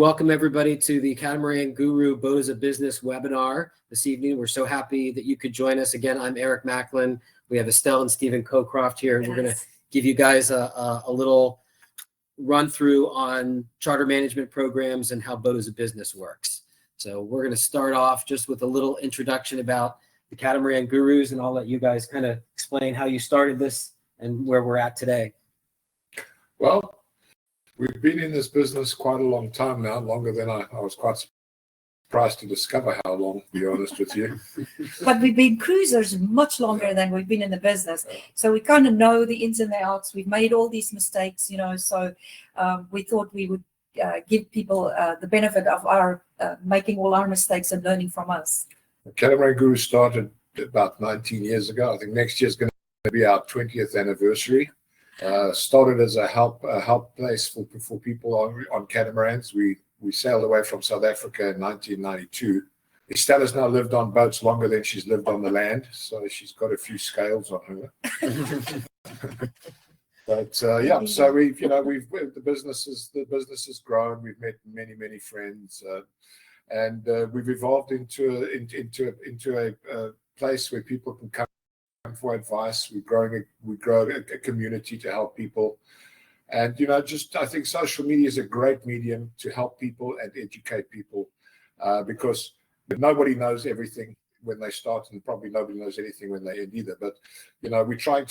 Welcome everybody to the Catamaran Guru Boat as a Business webinar this evening. We're so happy that you could join us. Again, I'm Eric Macklin. We have Estelle and Stephen Cocroft here, and we're going to give you guys a little run through on charter management programs and how Boat as a Business works. So we're going to start off just with a little introduction about the Catamaran Gurus, and I'll let you guys kind of explain how you started this and where we're at today. Well, we've been in this business quite a long time now, longer than I was quite surprised to discover how long, to be honest with you. But we've been cruisers much longer than we've been in the business. So we kind of know the ins and the outs. We've made all these mistakes, so we thought we would give people the benefit of our making all our mistakes and learning from us. The Catamaran Guru started about 19 years ago. I think next year is going to be our 20th anniversary. Started as a help place for people on catamarans. We sailed away from South Africa in 1992. Estella's now lived on boats longer than she's lived on the land, so she's got a few scales on her. But yeah, so the business has grown. We've met many friends, and we've evolved into a place where people can come for advice. We grow a community to help people, and I think social media is a great medium to help people and educate people, because nobody knows everything when they start, and probably nobody knows anything when they end either. But we try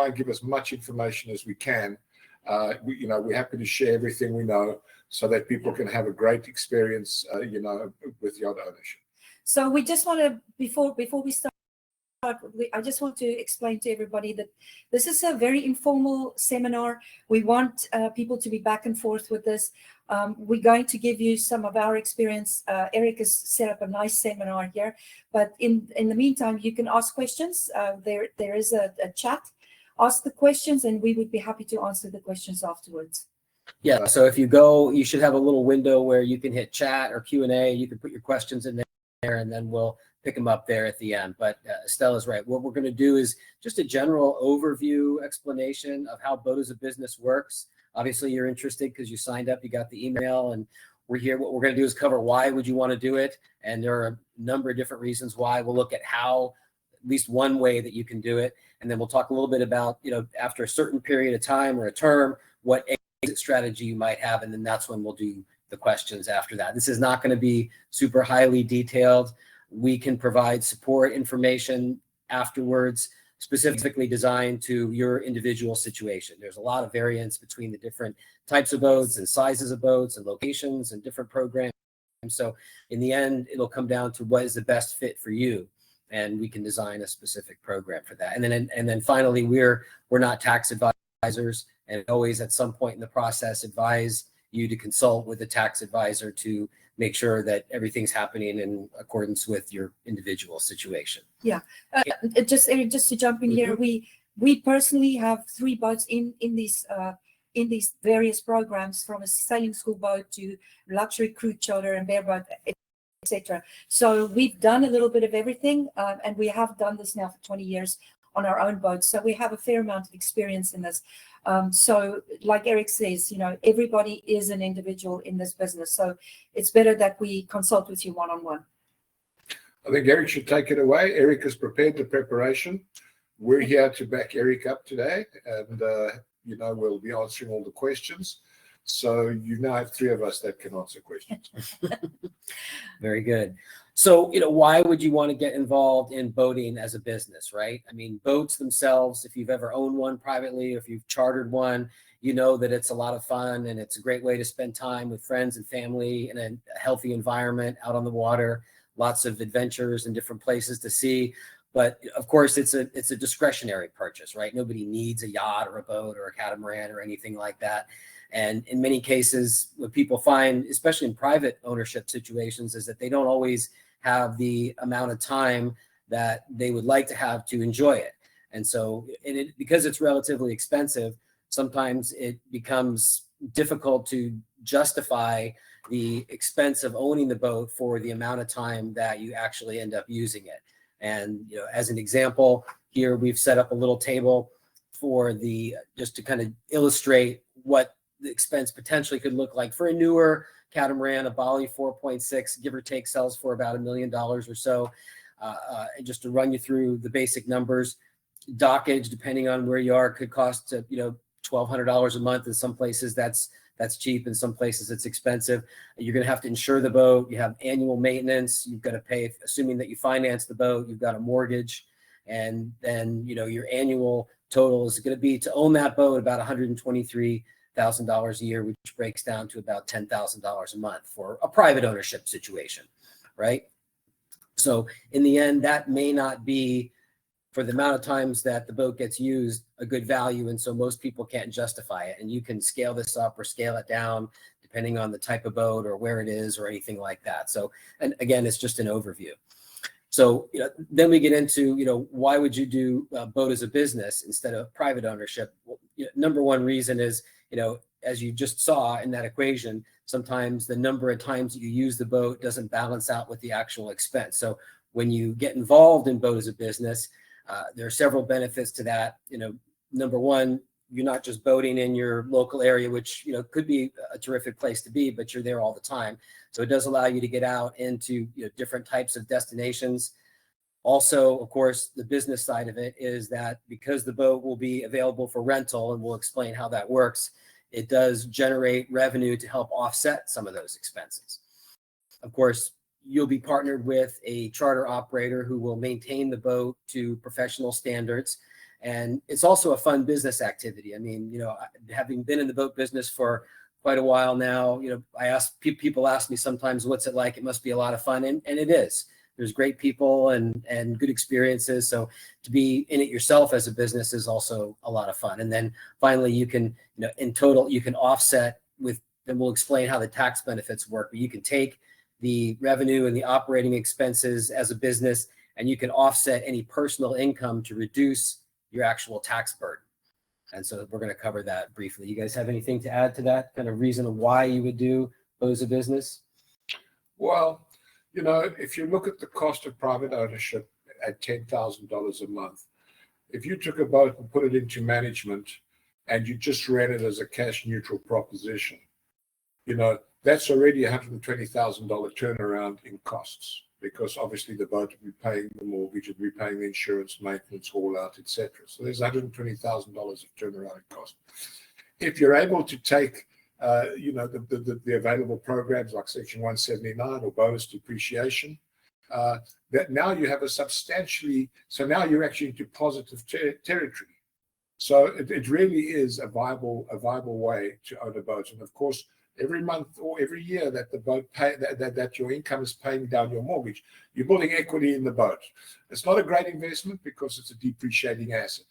and give as much information as we can. We're happy to share everything we know so that people can have a great experience, with yacht ownership. So we just want to before we start. I just want to explain to everybody that this is a very informal seminar. We want people to be back and forth with this. We're going to give you some of our experience. Eric has set up a nice seminar here, but in the meantime, you can ask questions. There is a chat. Ask the questions, and we would be happy to answer the questions afterwards. Yeah, so if you go, you should have a little window where you can hit chat or Q&A. You can put your questions in there, and then we'll pick them up there at the end. But Estella's right. What we're going to do is just a general overview explanation of how Boat as a Business works. Obviously, you're interested because you signed up, you got the email, and we're here. What we're going to do is cover why would you want to do it, and there are a number of different reasons why. We'll look at how, at least one way that you can do it, and then we'll talk a little bit about, after a certain period of time or a term, what exit strategy you might have, and then that's when we'll do the questions after that. This is not going to be super highly detailed. We can provide support information afterwards, specifically designed to your individual situation. There's a lot of variance between the different types of boats and sizes of boats and locations and different programs. So in the end, it'll come down to what is the best fit for you, and we can design a specific program for that. And then finally, we're not tax advisors, and always at some point in the process advise you to consult with a tax advisor to make sure that everything's happening in accordance with your individual situation. Yeah, just to jump in here, we personally have 3 boats in these various programs, from a sailing school boat to luxury crew charter and bareboat, etc. So we've done a little bit of everything, and we have done this now for 20 years on our own boats. So we have a fair amount of experience in this. So like Eric says, everybody is an individual in this business. So it's better that we consult with you one-on-one. I think Eric should take it away. Eric has prepared the preparation. We're here to back Eric up today, and we'll be answering all the questions. So you now have 3 of us that can answer questions. Very good. So, why would you want to get involved in boating as a business, right? I mean, boats themselves, if you've ever owned one privately, or if you've chartered one, you know that it's a lot of fun, and it's a great way to spend time with friends and family in a healthy environment out on the water, lots of adventures and different places to see. But of course, it's a discretionary purchase, right? Nobody needs a yacht or a boat or a catamaran or anything like that. And in many cases, what people find, especially in private ownership situations, is that they don't always have the amount of time that they would like to have to enjoy it. And so because it's relatively expensive, sometimes it becomes difficult to justify the expense of owning the boat for the amount of time that you actually end up using it. And as an example, here we've set up a little table for just to kind of illustrate what the expense potentially could look like for a newer catamaran, a Bali 4.6, give or take, sells for about $1 million or so. Just to run you through the basic numbers, dockage, depending on where you are, could cost $1,200 a month. In some places that's cheap. In some places it's expensive. You're going to have to insure the boat. You have annual maintenance. You've got to pay, assuming that you finance the boat, you've got a mortgage. And then, your annual total is going to be, to own that boat, about $123,000 a year, which breaks down to about $10,000 a month for a private ownership situation, right? So in the end, that may not be, for the amount of times that the boat gets used, a good value. And so most people can't justify it. And you can scale this up or scale it down depending on the type of boat or where it is or anything like that. So, and again, it's just an overview. So, then we get into, why would you do a boat as a business instead of private ownership? Well, number one reason is, as you just saw in that equation, sometimes the number of times that you use the boat doesn't balance out with the actual expense. So when you get involved in boat as a business, there are several benefits to that. Number one, you're not just boating in your local area, which could be a terrific place to be, but you're there all the time. So it does allow you to get out into different types of destinations. Also, of course, the business side of it is that because the boat will be available for rental, and we'll explain how that works, it does generate revenue to help offset some of those expenses. Of course, you'll be partnered with a charter operator who will maintain the boat to professional standards. And it's also a fun business activity. I mean, having been in the boat business for quite a while now, people ask me sometimes, what's it like? It must be a lot of fun. And it is. There's great people and good experiences. So to be in it yourself as a business is also a lot of fun. And then finally, you can, in total, you can offset with, and we'll explain how the tax benefits work, but you can take the revenue and the operating expenses as a business, and you can offset any personal income to reduce your actual tax burden. And so we're going to cover that briefly. You guys have anything to add to that kind of reason of why you would do boat as a business? Well, if you look at the cost of private ownership at $10,000 a month, if you took a boat and put it into management and you just ran it as a cash neutral proposition, that's already $120,000 turnaround in costs, because obviously the boat will be paying the mortgage, will be paying the insurance, maintenance, haul out, etc. So there's $120,000 of turnaround in cost. If you're able to take the available programs like Section 179 or bonus depreciation, that now you have so now you're actually into positive territory. So it really is a viable way to own a boat. And of course, every month or every year that the boat that your income is paying down your mortgage, you're building equity in the boat. It's not a great investment because it's a depreciating asset,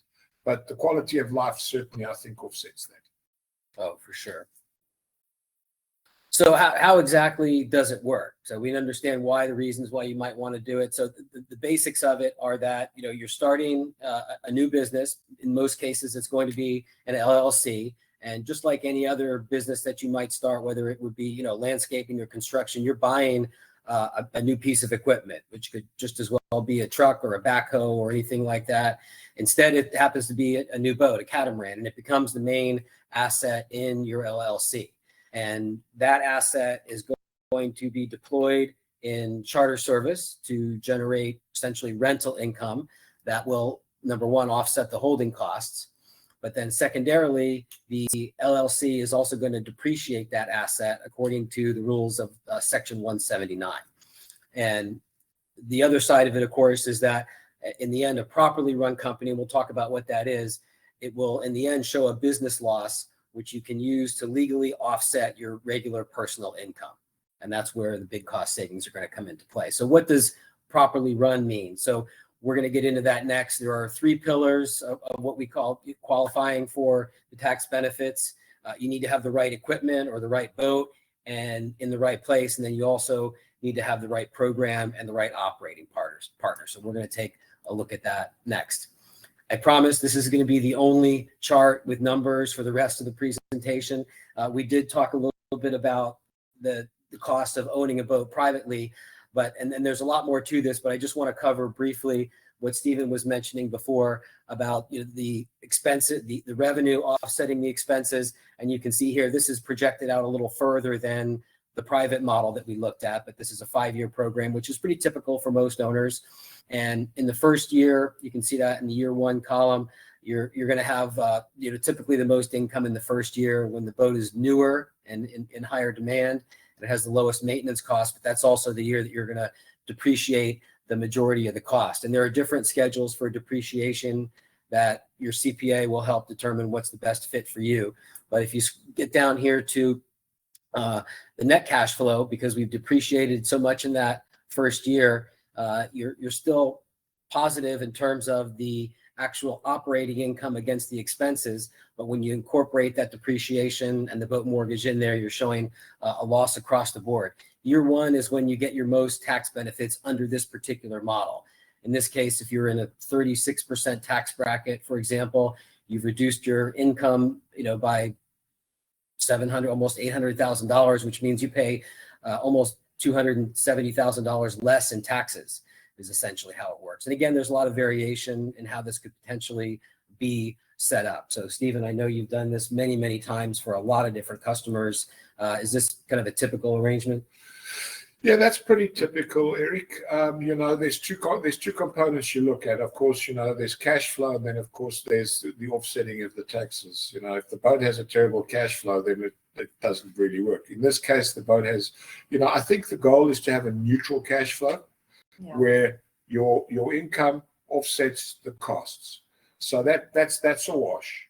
but the quality of life certainly, I think, offsets that. Oh, for sure. So how exactly does it work? So we understand the reasons why you might want to do it. So the basics of it are that, you're starting a new business. In most cases, it's going to be an LLC. And just like any other business that you might start, whether it would be, landscaping or construction, you're buying a new piece of equipment, which could just as well be a truck or a backhoe or anything like that. Instead, it happens to be a new boat, a catamaran, and it becomes the main asset in your LLC. And that asset is going to be deployed in charter service to generate essentially rental income that will, number one, offset the holding costs. But then secondarily, the LLC is also going to depreciate that asset according to the rules of Section 179. And the other side of it, of course, is that in the end, a properly run company, and we'll talk about what that is, it will in the end show a business loss, which you can use to legally offset your regular personal income. And that's where the big cost savings are going to come into play. So what does properly run mean? So we're going to get into that next. There are three pillars of what we call qualifying for the tax benefits. You need to have the right equipment or the right boat and in the right place. And then you also need to have the right program and the right operating partners. So we're going to take a look at that next. I promise this is going to be the only chart with numbers for the rest of the presentation. We did talk a little bit about the cost of owning a boat privately, and there's a lot more to this, but I just want to cover briefly what Stephen was mentioning before about the expenses, the revenue offsetting the expenses. And you can see here, this is projected out a little further than the private model that we looked at, but this is a 5-year program, which is pretty typical for most owners. And in the first year, you can see that in the year 1 column, you're going to have typically the most income in the first year when the boat is newer and in higher demand, and it has the lowest maintenance cost. But that's also the year that you're going to depreciate the majority of the cost. And there are different schedules for depreciation that your CPA will help determine what's the best fit for you. But if you get down here to the net cash flow, because we've depreciated so much in that first year, you're still positive in terms of the actual operating income against the expenses. But when you incorporate that depreciation and the boat mortgage in there, you're showing a loss across the board. Year 1 is when you get your most tax benefits under this particular model. In this case, if you're in a 36% tax bracket, for example, you've reduced your income, by $700, almost $800,000, which means you pay almost $270,000 less in taxes, is essentially how it works. And again, there's a lot of variation in how this could potentially be set up. So Stephen, I know you've done this many, many times for a lot of different customers. Is this kind of a typical arrangement? Yeah, that's pretty typical, Eric. There's two components you look at. Of course, there's cash flow, and then of course there's the offsetting of the taxes. If the boat has a terrible cash flow, then it doesn't really work. In this case, the boat has, I think the goal is to have a neutral cash flow, where your income offsets the costs. So that's a wash.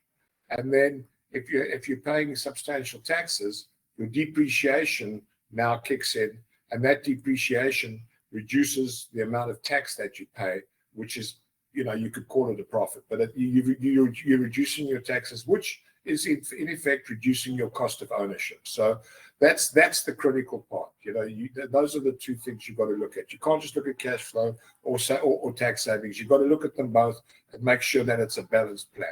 And then if you're paying substantial taxes, your depreciation now kicks in. And that depreciation reduces the amount of tax that you pay, which is, you could call it a profit, but you're reducing your taxes, which is in effect reducing your cost of ownership. So that's the critical part. Those are the two things you've got to look at. You can't just look at cash flow or tax savings. You've got to look at them both and make sure that it's a balanced plan.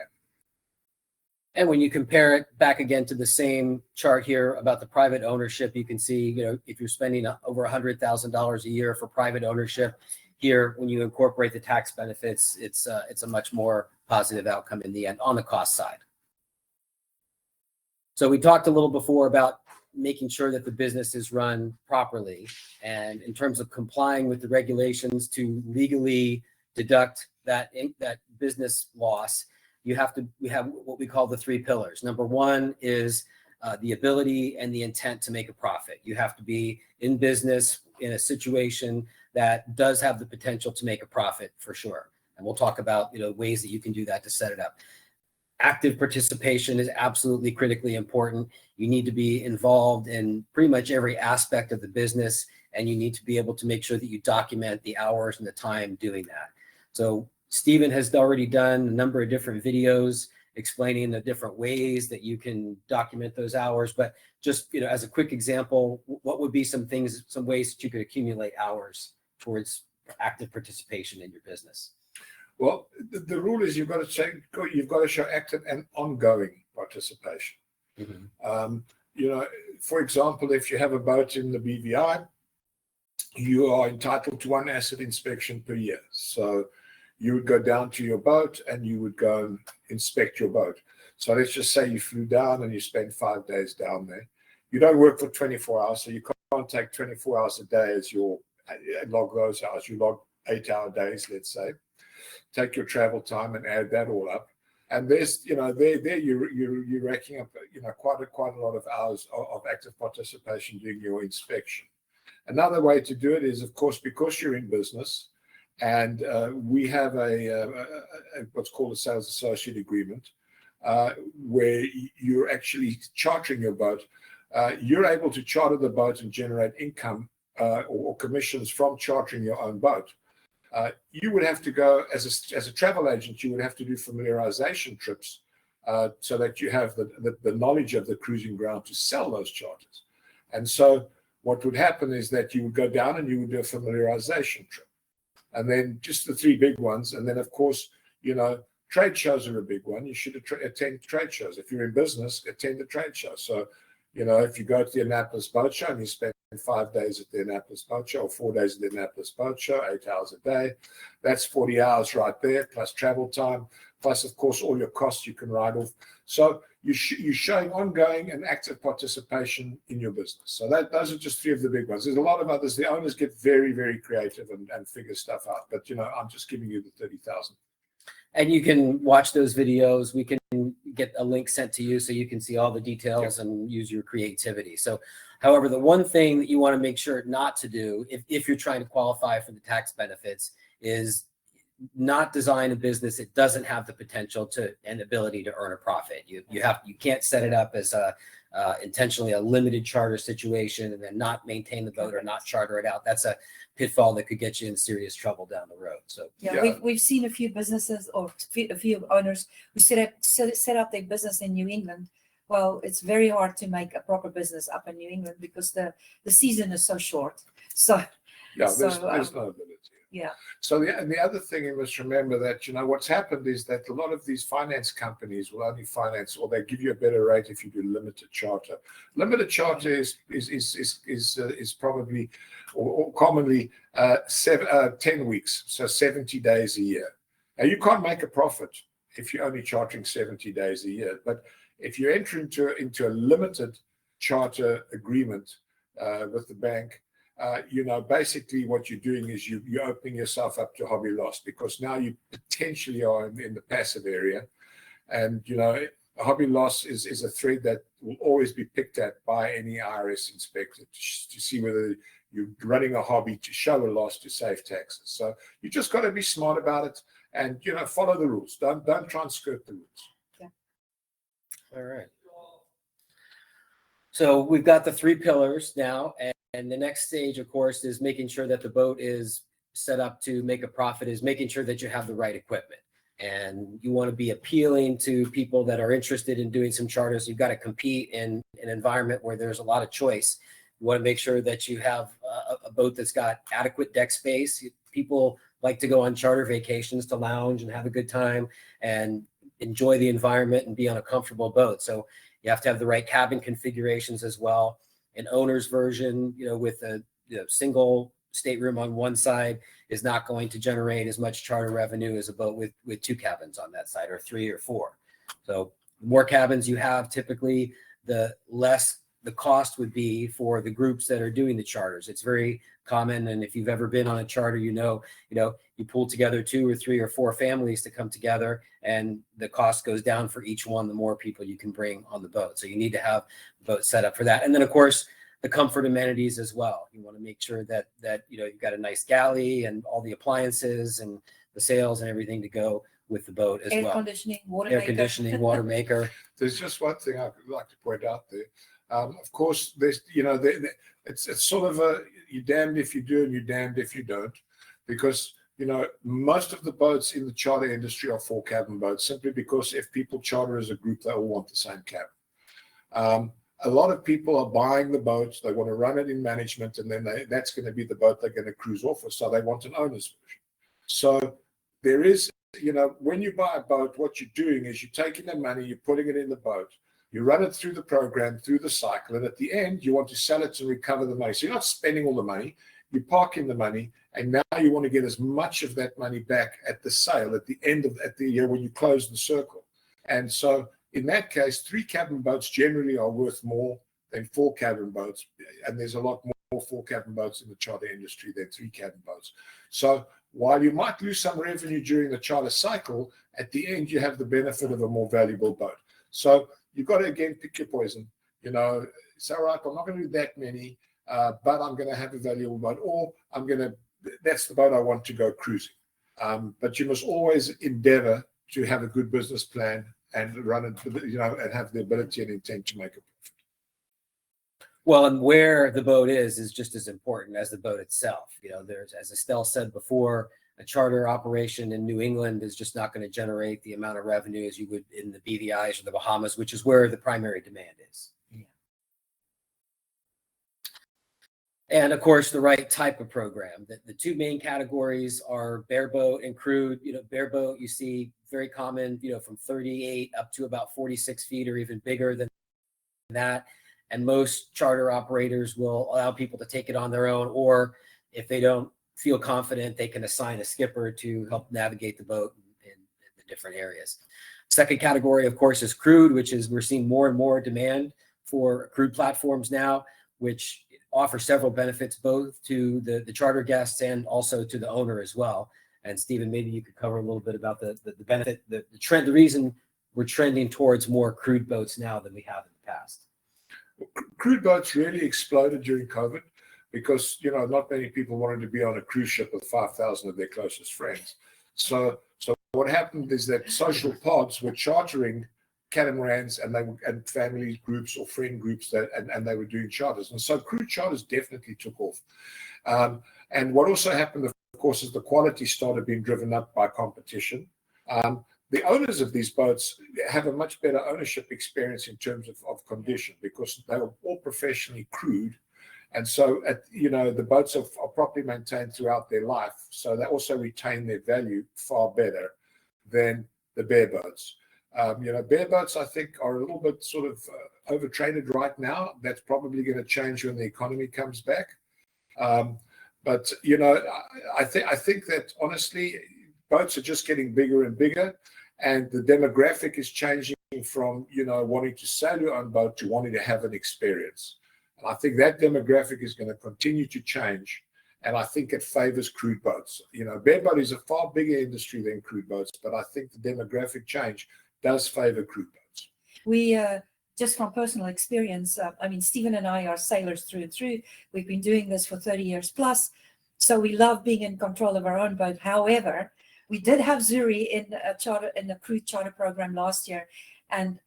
And when you compare it back again to the same chart here about the private ownership, you can see, if you're spending over $100,000 a year for private ownership, here, when you incorporate the tax benefits, it's a much more positive outcome in the end on the cost side. So we talked a little before about making sure that the business is run properly. And in terms of complying with the regulations to legally deduct that business loss, we have what we call the 3 pillars. Number 1 is the ability and the intent to make a profit. You have to be in business in a situation that does have the potential to make a profit for sure. And we'll talk about ways that you can do that to set it up. Active participation is absolutely critically important. You need to be involved in pretty much every aspect of the business, and you need to be able to make sure that you document the hours and the time doing that. So Stephen has already done a number of different videos explaining the different ways that you can document those hours. But just, as a quick example, what would be some ways that you could accumulate hours towards active participation in your business? Well, the rule is you've got to show active and ongoing participation. Mm-hmm. For example, if you have a boat in the BVI, you are entitled to 1 asset inspection per year. So you would go down to your boat and you would go and inspect your boat. So let's just say you flew down and you spent 5 days down there. You don't work for 24 hours, so you can't take 24 hours a day as your log those hours. You log 8-hour days, let's say. Take your travel time and add that all up. And there's, there you're racking up, quite a lot of hours of active participation during your inspection. Another way to do it is, of course, because you're in business, and we have what's called a sales associate agreement, where you're actually chartering your boat. You're able to charter the boat and generate income or commissions from chartering your own boat. You would have to go as a travel agent. You would have to do familiarization trips so that you have the knowledge of the cruising ground to sell those charters. And so what would happen is that you would go down and you would do a familiarization trip. And then just the 3 big ones. And then, of course, trade shows are a big one. You should attend trade shows. If you're in business, attend the trade show. So, if you go to the Annapolis Boat Show and you spend 5 days at the Annapolis Boat Show or 4 days at the Annapolis Boat Show, 8 hours a day, that's 40 hours right there, plus travel time, plus, of course, all your costs you can write off. So you're showing ongoing and active participation in your business. So those are just three of the big ones. There's a lot of others. The owners get very, very creative and figure stuff out. But, I'm just giving you the 30,000. And you can watch those videos. We can get a link sent to you so you can see all the details and use your creativity. So, however, the one thing that you want to make sure not to do if you're trying to qualify for the tax benefits is not design a business that doesn't have the potential and ability to earn a profit. You can't set it up as intentionally a limited charter situation and then not maintain the boat or not charter it out. That's a pitfall that could get you in serious trouble down the road. So we've seen a few businesses or a few owners who set up their business in New England. Well, it's very hard to make a proper business up in New England because the season is so short. So there's no ability. Yeah. So the other thing you must remember that, what's happened is that a lot of these finance companies will only finance, or they give you a better rate if you do limited charter. Limited charter is probably or commonly 10 weeks, so 70 days a year. Now you can't make a profit if you're only chartering 70 days a year, but if you enter into a limited charter agreement with the bank, basically what you're doing is you're opening yourself up to hobby loss, because now you potentially are in the passive area. And, a hobby loss is a thread that will always be picked at by any IRS inspector to see whether you're running a hobby to show a loss to save taxes. So you just got to be smart about it and, follow the rules. Don't try and skirt the rules. Yeah. All right. So we've got the 3 pillars now. And the next stage, of course, is making sure that the boat is set up to make a profit, is making sure that you have the right equipment. And you want to be appealing to people that are interested in doing some charters. You've got to compete in an environment where there's a lot of choice. You want to make sure that you have a boat that's got adequate deck space. People like to go on charter vacations to lounge and have a good time and enjoy the environment and be on a comfortable boat. So you have to have the right cabin configurations as well. An owner's version, with a single stateroom on one side is not going to generate as much charter revenue as a boat with 2 cabins on that side, or 3 or 4. So the more cabins you have, typically the less the cost would be for the groups that are doing the charters. It's very common, and if you've ever been on a charter, you pull together 2 or 3 or 4 families to come together, and the cost goes down for each one the more people you can bring on the boat. So you need to have the boat set up for that. And then, of course, the comfort amenities as well. You want to make sure that you've got a nice galley and all the appliances and the sails and everything to go with the boat as well. Air conditioning, water maker. There's just one thing I'd like to point out there. Of course, there's, it's sort of you're damned if you do and you're damned if you don't, because, most of the boats in the charter industry are 4-cabin boats, simply because if people charter as a group, they all want the same cabin. A lot of people are buying the boats, they want to run it in management, and then that's going to be the boat they're going to cruise off with, so they want an owner's version. So there is, when you buy a boat, what you're doing is you're taking the money, you're putting it in the boat, you run it through the program, through the cycle, and at the end, you want to sell it to recover the money. So you're not spending all the money, you're parking the money, and now you want to get as much of that money back at the sale, at the end of the year when you close the circle. And so in that case, 3-cabin boats generally are worth more than 4-cabin boats, and there's a lot more 4-cabin boats in the charter industry than 3-cabin boats. So while you might lose some revenue during the charter cycle, at the end, you have the benefit of a more valuable boat. So you've got to, again, pick your poison. It's all right, I'm not going to do that many, but I'm going to have a valuable boat, or that's the boat I want to go cruising. But you must always endeavor to have a good business plan and run it, and have the ability and intent to make a profit. Well, and where the boat is just as important as the boat itself. There's, as Estelle said before, a charter operation in New England is just not going to generate the amount of revenue as you would in the BVIs or the Bahamas, which is where the primary demand is. Yeah. And of course, the right type of program. The 2 main categories are bareboat and crude. Bareboat, you see very common, from 38 up to about 46 feet or even bigger than that. And most charter operators will allow people to take it on their own, or if they don't feel confident, they can assign a skipper to help navigate the boat in the different areas. Second category, of course, is crude, which is we're seeing more and more demand for crude platforms now, which offer several benefits both to the charter guests and also to the owner as well. And Stephen, maybe you could cover a little bit about the benefit, the trend, the reason we're trending towards more crude boats now than we have in the past. Crude boats really exploded during COVID because, you know, not many people wanted to be on a cruise ship with 5,000 of their closest friends. So what happened is that social pods were chartering catamarans, and family groups or friend groups and they were doing charters. And so crude charters definitely took off. And what also happened, of course, is the quality started being driven up by competition. The owners of these boats have a much better ownership experience in terms of condition because they were all professionally crewed. And so, you know, the boats are properly maintained throughout their life. So they also retain their value far better than the bare boats. You know, bare boats, I think, are a little bit sort of overtraded right now. That's probably going to change when the economy comes back. But, you know, I think that, honestly, boats are just getting bigger and bigger. And the demographic is changing from, you know, wanting to sail your own boat to wanting to have an experience. And I think that demographic is going to continue to change. And I think it favors crude boats. You know, bareboat is a far bigger industry than crude boats, but I think the demographic change does favor crude boats. We, just from personal experience, I mean, Stephen and I are sailors through and through. We've been doing this for 30 years plus. So we love being in control of our own boat. However, we did have Zuri in a crude charter program last year. And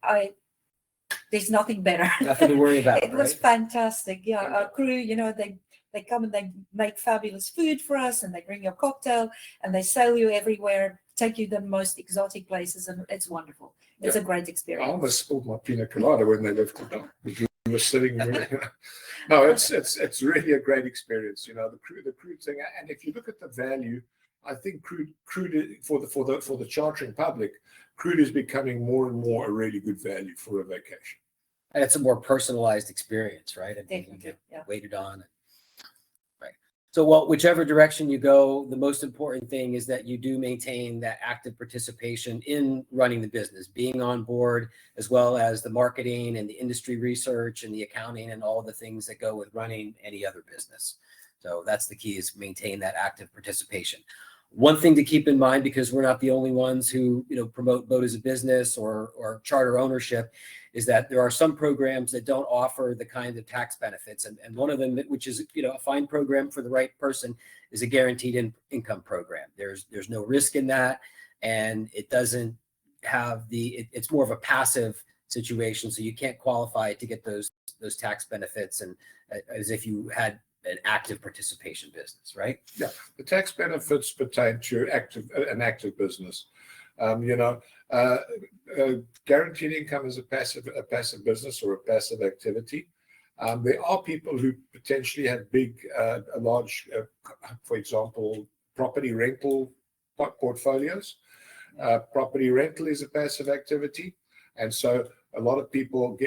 there's nothing better. Nothing to worry about. It was fantastic. Yeah, our crew, you know, they come and they make fabulous food for us, and they bring you a cocktail, and they sail you everywhere, take you the most exotic places, and it's wonderful. It's a great experience. I almost spilled my pina colada when they left the dock. We were sitting. No, it's really a great experience. You know, the crude thing, and if you look at the value, I think crude for the chartering public, crude is becoming more and more a really good value for a vacation. And it's a more personalized experience, right? I mean, you get waited on. Right. So, well, whichever direction you go, the most important thing is that you do maintain that active participation in running the business, being on board, as well as the marketing and the industry research and the accounting and all the things that go with running any other business. So that's the key, is maintain that active participation. One thing to keep in mind, because we're not the only ones who, you know, promote boat as a business or charter ownership, is that there are some programs that don't offer the kind of tax benefits. And one of them, which is, you know, a fine program for the right person, is a guaranteed income program. There's no risk in that. And it doesn't have it's more of a passive situation. So you can't qualify to get those tax benefits, and as if you had an active participation business, right? Yeah, the tax benefits pertain to an active business. You know, guaranteed income is a passive business or a passive activity. There are people who potentially have large, for example, property rental portfolios. Property rental is a passive activity, and so a lot of people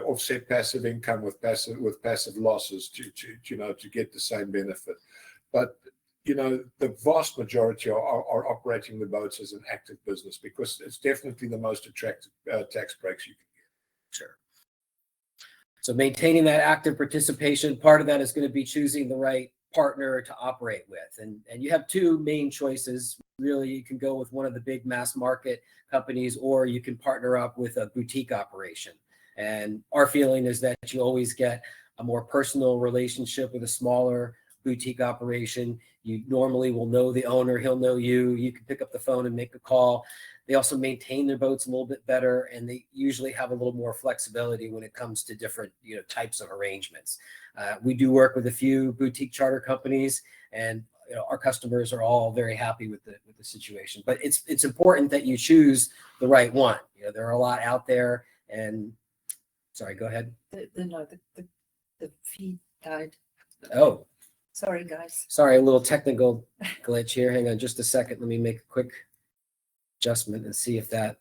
offset passive income with passive losses to get the same benefit. But you know, the vast majority are operating the boats as an active business because it's definitely the most attractive tax breaks you can get. Sure. So maintaining that active participation, part of that is going to be choosing the right partner to operate with. And you have two main choices. Really, you can go with one of the big mass market companies, or you can partner up with a boutique operation. And our feeling is that you always get a more personal relationship with a smaller boutique operation. You normally will know the owner, he'll know you. You can pick up the phone and make a call. They also maintain their boats a little bit better, and they usually have a little more flexibility when it comes to different, you know, types of arrangements. We do work with a few boutique charter companies, and you know, our customers are all very happy with the situation. But it's important that you choose the right one. You know, there are a lot out there. And sorry, go ahead. The feed died. Oh, sorry, guys. Sorry, a little technical glitch here. Hang on just a second. Let me make a quick adjustment and see if that.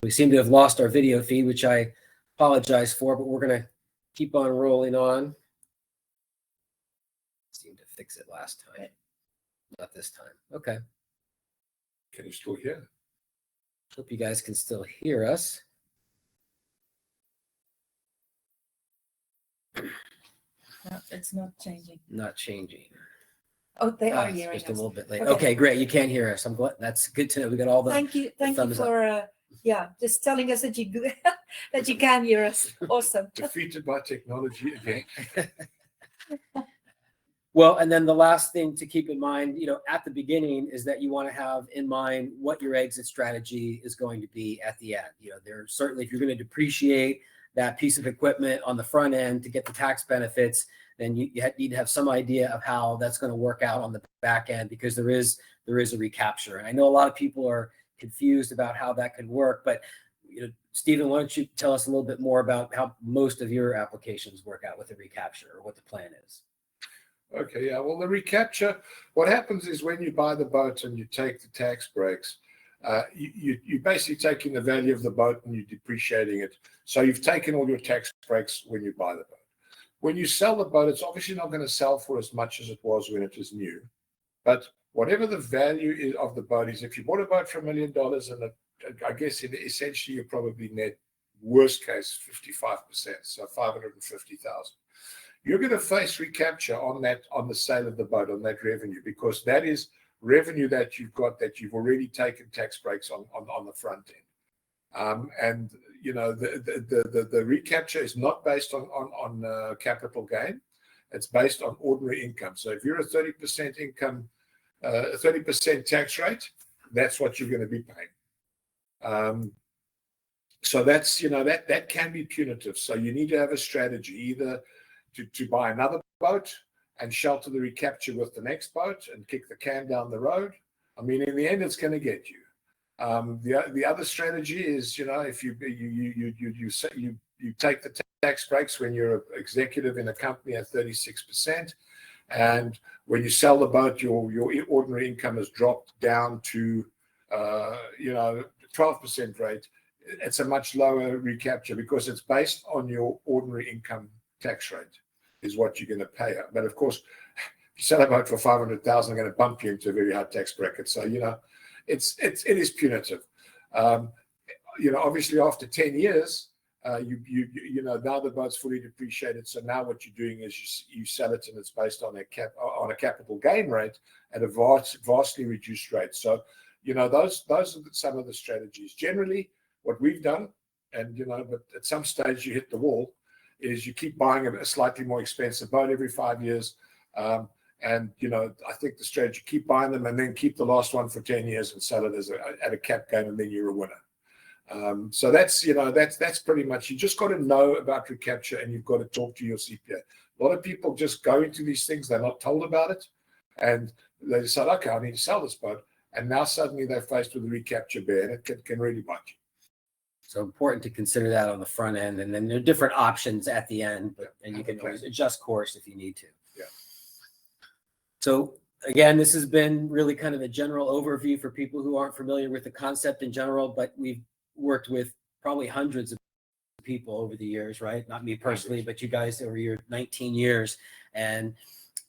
We seem to have lost our video feed, which I apologize for, but we're going to keep on rolling on. Seemed to fix it last time. Not this time. Okay. Can you still hear? Hope you guys can still hear us. No, it's not changing. Not changing. Oh, they are It's hearing just a us. little bit late. Okay. Okay, great. You can't hear us. I'm glad. That's good to know. We got all the Thank you thumbs up. for just telling us that you that you can hear us. Awesome. Defeated by technology again. Well, and then the last thing to keep in mind, at the beginning is that you want to have in mind what your exit strategy is going to be at the end. There's certainly, if you're going to depreciate that piece of equipment on the front end to get the tax benefits, then you need to have some idea of how that's going to work out on the back end, because there is a recapture. And I know a lot of people are confused about how that could work, but Stephen, why don't you tell us a little bit more about how most of your applications work out with the recapture, or what the plan is? Okay, yeah. Well, the recapture, what happens is when you buy the boat and you take the tax breaks, you're basically taking the value of the boat and you're depreciating it. So you've taken all your tax breaks when you buy the boat. When you sell the boat, it's obviously not going to sell for as much as it was when it is new. But whatever the value of the boat is, if you bought a boat for $1 million, and I guess essentially you're probably net, worst case, 55%, so 550,000. You're going to face recapture on the sale of the boat, on that revenue, because that is revenue that you've got that you've already taken tax breaks on the front end. And the recapture is not based on capital gain. It's based on ordinary income. So if you're a 30% income, 30% tax rate, that's what you're going to be paying. So that's that can be punitive. So you need to have a strategy, either to buy another boat and shelter the recapture with the next boat and kick the can down the road. I mean, in the end, it's going to get you. The other strategy is, if you take the tax breaks when you're an executive in a company at 36%, and when you sell the boat, your ordinary income has dropped down to 12% rate. It's a much lower recapture because it's based on your ordinary income tax rate is what you're going to pay. But of course, if you sell a boat for 500,000, they're going to bump you into a very high tax bracket. So it is punitive. Obviously after 10 years, now the boat's fully depreciated. So now what you're doing is you sell it, and it's based on a capital gain rate at a vastly reduced rate. So those are some of the strategies. Generally, what we've done, and but at some stage you hit the wall, is you keep buying a slightly more expensive boat every 5 years. And I think the strategy, keep buying them and then keep the last one for 10 years and sell it at a cap gain, and then you're a winner. So that's pretty much, you just got to know about recapture, and you've got to talk to your CPA. A lot of people just go into these things, they're not told about it, and they decide, okay, I need to sell this boat, and now suddenly they're faced with a recapture bear, and it can really bite you. So important to consider that on the front end, and then there are different options at the end, and you can always adjust course if you need to. Yeah. So again, this has been really kind of a general overview for people who aren't familiar with the concept in general, but we've worked with probably hundreds of people over the years, right? Not me personally, but you guys over your 19 years. And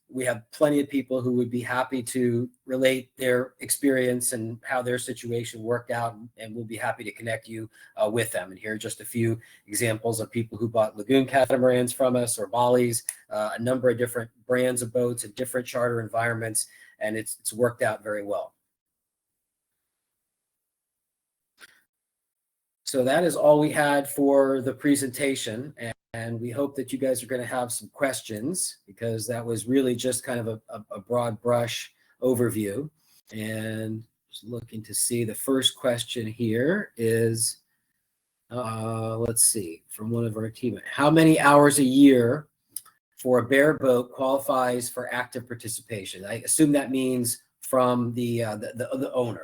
we have plenty of people who would be happy to relate their experience and how their situation worked out, and we'll be happy to connect you with them. And here are just a few examples of people who bought lagoon catamarans from us, or mollies, a number of different brands of boats in different charter environments, and it's worked out very well. So that is all we had for the presentation, and we hope that you guys are going to have some questions, because that was really just kind of a broad brush overview. And just looking to see, the first question here is, let's see, from one of our team. How many hours a year for a bareboat qualifies for active participation? I assume that means from the owner.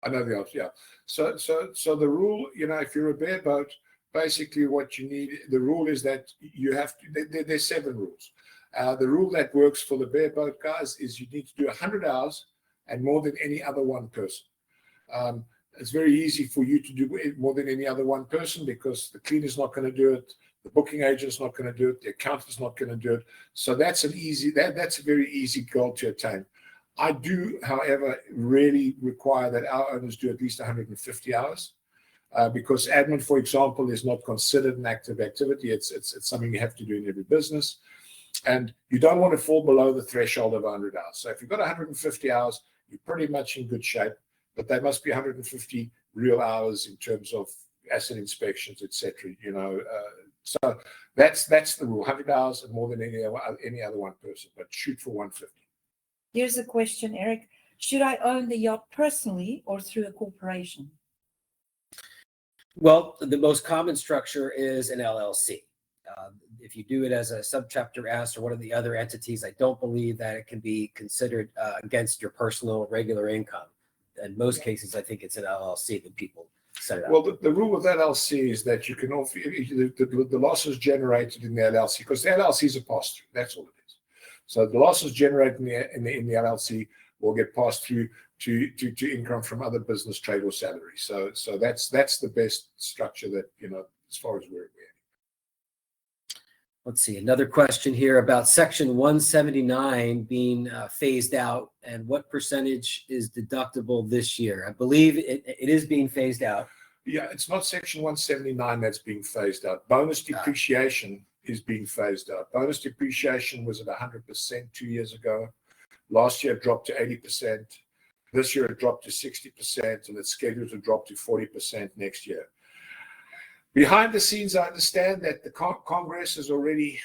I know the answer, yeah. So the rule, if you're a bareboat, basically what you need, the rule is that you have to, there's 7 rules. The rule that works for the bareboat guys is you need to do 100 hours and more than any other one person. It's very easy for you to do it more than any other one person, because the cleaner's not going to do it, the booking agent's not going to do it, the accountant's not going to do it. So that's that's a very easy goal to attain. I do, however, really require that our owners do at least 150 hours. Because admin, for example, is not considered an active activity. It's something you have to do in every business. And you don't want to fall below the threshold of 100 hours. So if you've got 150 hours, you're pretty much in good shape. But they must be 150 real hours in terms of asset inspections, etc. So that's the rule: 100 hours and more than any other one person. But shoot for 150. Here's a question, Eric. Should I own the yacht personally or through a corporation? Well, the most common structure is an LLC. If you do it as a subchapter S or one of the other entities, I don't believe that it can be considered against your personal regular income. In most cases, I think it's an LLC that people set it up. Well, the rule with LLC is that you can offer the losses generated in the LLC, because the LLC is a pass-through. That's all it is. So the losses generated in the LLC will get passed through to income from other business, trade, or salary. So that's the best structure that, as far as we're aware. Let's see, another question here about Section 179 being phased out, and what percentage is deductible this year? I believe it is being phased out. Yeah, it's not Section 179 that's being phased out. Bonus depreciation is being phased out. Bonus depreciation was at 100% 2 years ago. Last year it dropped to 80%. This year it dropped to 60%, and it's scheduled to drop to 40% next year. Behind the scenes, I understand that the Congress has already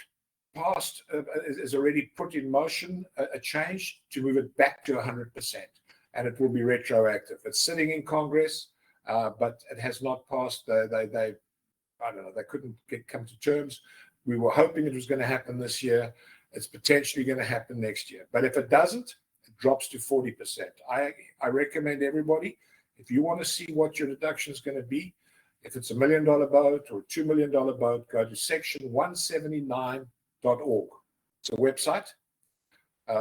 put in motion a change to move it back to 100%, and it will be retroactive. It's sitting in Congress, but it has not passed. I don't know, they couldn't come to terms. We were hoping it was going to happen this year. It's potentially going to happen next year. But if it doesn't, it drops to 40%. I recommend everybody, if you want to see what your deduction is going to be, if it's $1 million boat or $2 million boat, go to section179.org. It's a website,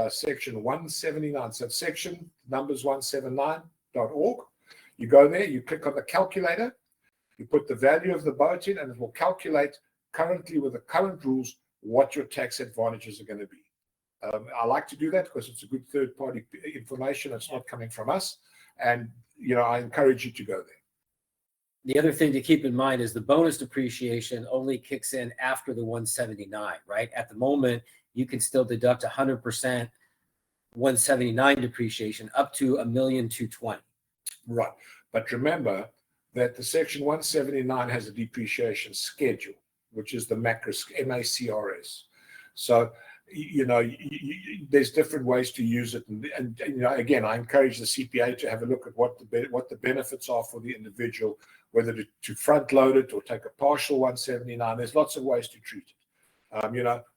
section 179. So section numbers 179.org. You go there, you click on the calculator, you put the value of the boat in, and it will calculate currently with the current rules what your tax advantages are going to be. I like to do that because it's a good third-party information. It's not coming from us. And, I encourage you to go there. The other thing to keep in mind is the bonus depreciation only kicks in after the 179, right? At the moment, you can still deduct 100% 179 depreciation up to $1,220,000. Right. But remember that the Section 179 has a depreciation schedule, which is the MACRS. So, there's different ways to use it. And again, I encourage the CPA to have a look at what the benefits are for the individual, whether to front load it or take a partial 179. There's lots of ways to treat it.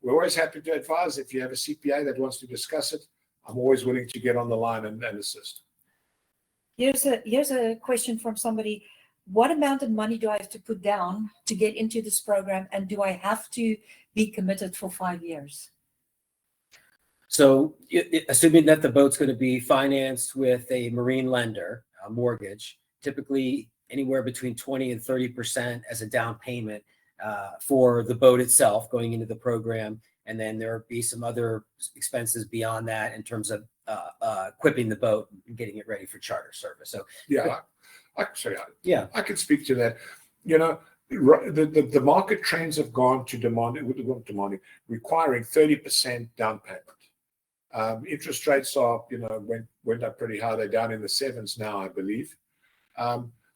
We're always happy to advise. If you have a CPA that wants to discuss it, I'm always willing to get on the line and assist. Here's a question from somebody. What amount of money do I have to put down to get into this program? And do I have to be committed for 5 years? So assuming that the boat's going to be financed with a marine lender, a mortgage, typically anywhere between 20 and 30% as a down payment for the boat itself going into the program. And then there will be some other expenses beyond that in terms of equipping the boat and getting it ready for charter service. So yeah, I can speak to that. The market trends have gone to requiring 30% down payment. Interest rates are, went up pretty high. They're down in the 7s now, I believe.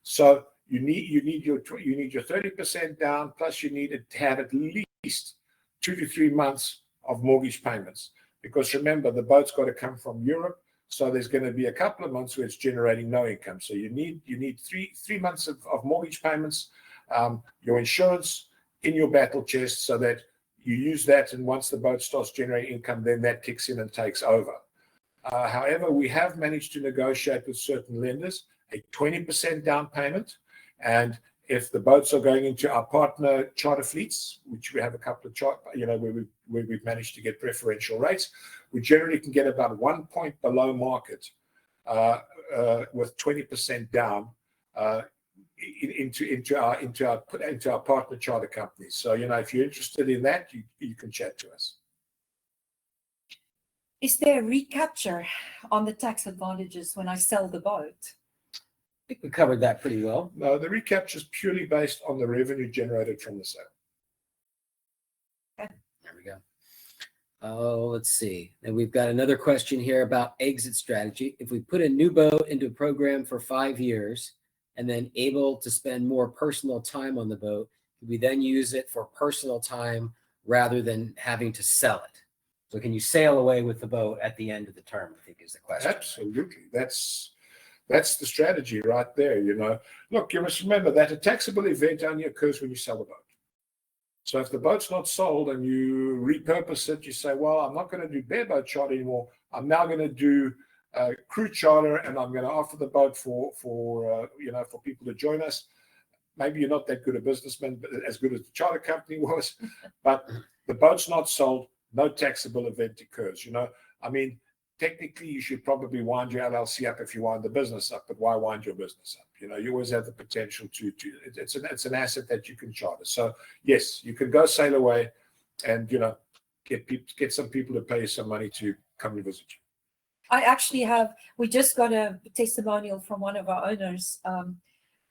So you need your 30% down, plus you need to have at least 2 to 3 months of mortgage payments, because remember, the boat's got to come from Europe, so there's going to be a couple of months where it's generating no income. So you need 3 months of mortgage payments, your insurance in your battle chest, so that you use that, and once the boat starts generating income, then that kicks in and takes over. However, we have managed to negotiate with certain lenders a 20% down payment, and if the boats are going into our partner charter fleets, which we have a couple of where we've managed to get preferential rates, we generally can get about 1 point below market with 20% down into our partner charter companies. So if you're interested in that, you can chat to us. Is there a recapture on the tax advantages when I sell the boat? I think we covered that pretty well. No, the recapture is purely based on the revenue generated from the sale. There we go. Oh, let's see. And we've got another question here about exit strategy. If we put a new boat into a program for 5 years and then able to spend more personal time on the boat, we then use it for personal time rather than having to sell it. So can you sail away with the boat at the end of the term, I think is the question. Absolutely. That's the strategy right there. You know, look, you must remember that a taxable event only occurs when you sell a boat. So if the boat's not sold and you repurpose it, you say, well, I'm not going to do bareboat charter anymore. I'm now going to do crew charter, and I'm going to offer the boat for people to join us. Maybe you're not that good a businessman, but as good as the charter company was, but the boat's not sold, no taxable event occurs. You know, I mean, technically you should probably wind your LLC up if you wind the business up, but why wind your business up? You know, you always have the potential to it's an asset that you can charter. So yes, you can go sail away and, you know, get some people to pay you some money to come and visit you. I actually we just got a testimonial from one of our owners,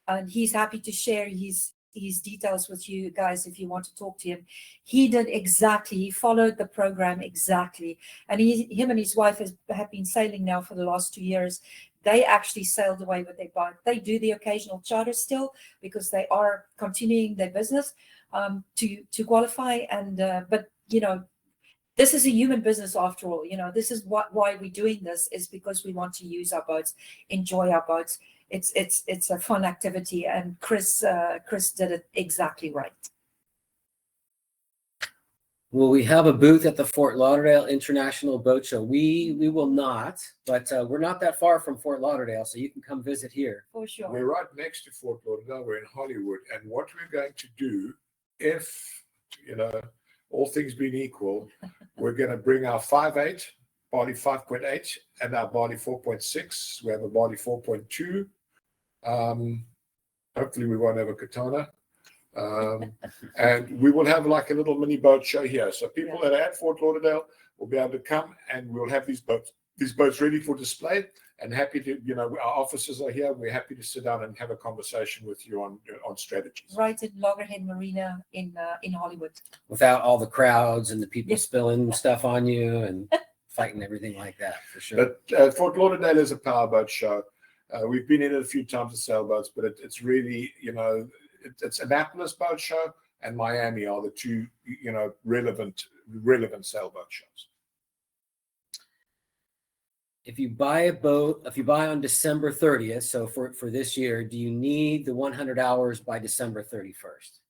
and he's happy to share his details with you guys if you want to talk to him. He did exactly, he followed the program exactly. And him and his wife have been sailing now for the last 2 years. They actually sailed away with their boat. They do the occasional charter still because they are continuing their business to qualify. And but you know, this is a human business after all. You know, this is why we're doing this, is because we want to use our boats, enjoy our boats. It's a fun activity, and Chris did it exactly right. Will we have a booth at the Fort Lauderdale International Boat Show? We will not, but we're not that far from Fort Lauderdale, so you can come visit here. For sure. We're right next to Fort Lauderdale. We're in Hollywood, and what we're going to do, if you know, all things being equal, we're going to bring our 5.8, body 5.8, and our body 4.6. We have a body 4.2. Hopefully we won't have a katana. And we will have like a little mini boat show here. So people that are at Fort Lauderdale will be able to come, and we'll have these boats ready for display, and happy to, you know, our officers are here. We're happy to sit down and have a conversation with you on strategies. Right at Loggerhead Marina in Hollywood. Without all the crowds and the people spilling stuff on you and fighting everything like that, for sure. But Fort Lauderdale is a powerboat show. We've been in it a few times with sailboats, but it's really, you know, it's Annapolis Boat Show and Miami are the two, you know, relevant sailboat shows. If you buy a boat, if you buy on December 30th, so for this year, do you need the 100 hours by December 31st?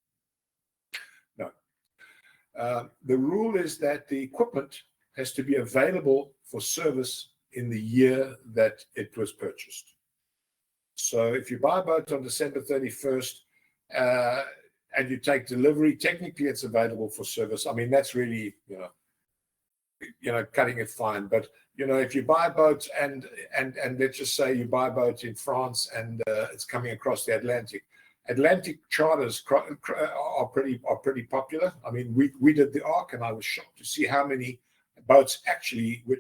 No. The rule is that the equipment has to be available for service in the year that it was purchased. So if you buy a boat on December 31st and you take delivery, technically it's available for service. I mean, that's really, you know, cutting it fine. But, you know, if you buy a boat and let's just say you buy a boat in France and it's coming across the Atlantic charters are pretty popular. I mean, we did the Ark, and I was shocked to see how many boats actually were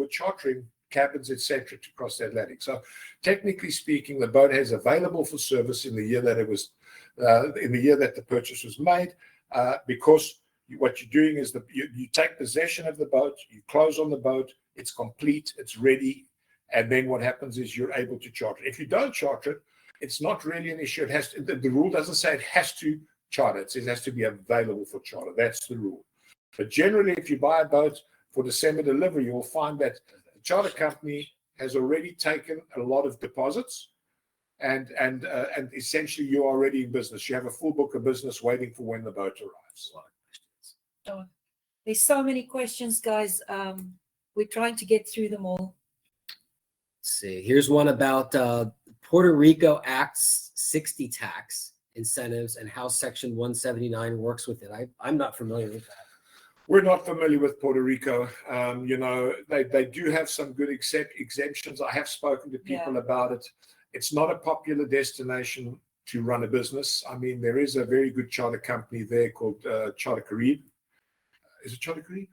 chartering cabins, etc., to cross the Atlantic. So technically speaking, the boat has available for service in the year that it was in the year that the purchase was made, because what you're doing is you take possession of the boat, you close on the boat, it's complete, it's ready, and then what happens is you're able to charter. If you don't charter it, it's not really an issue. It has to, the rule doesn't say it has to charter. It says it has to be available for charter. That's the rule. But generally, if you buy a boat for December delivery, you will find that the charter company has already taken a lot of deposits, and essentially you're already in business. You have a full book of business waiting for when the boat arrives. Oh, there's so many questions, guys. We're trying to get through them all. Let's see. Here's one about Puerto Rico Act's 60 tax incentives and how Section 179 works with it. I'm not familiar with that. We're not familiar with Puerto Rico. You know, they do have some good exemptions. I have spoken to people about it. It's not a popular destination to run a business. I mean, there is a very good charter company there called Charter Carib. Is it Charter Carib?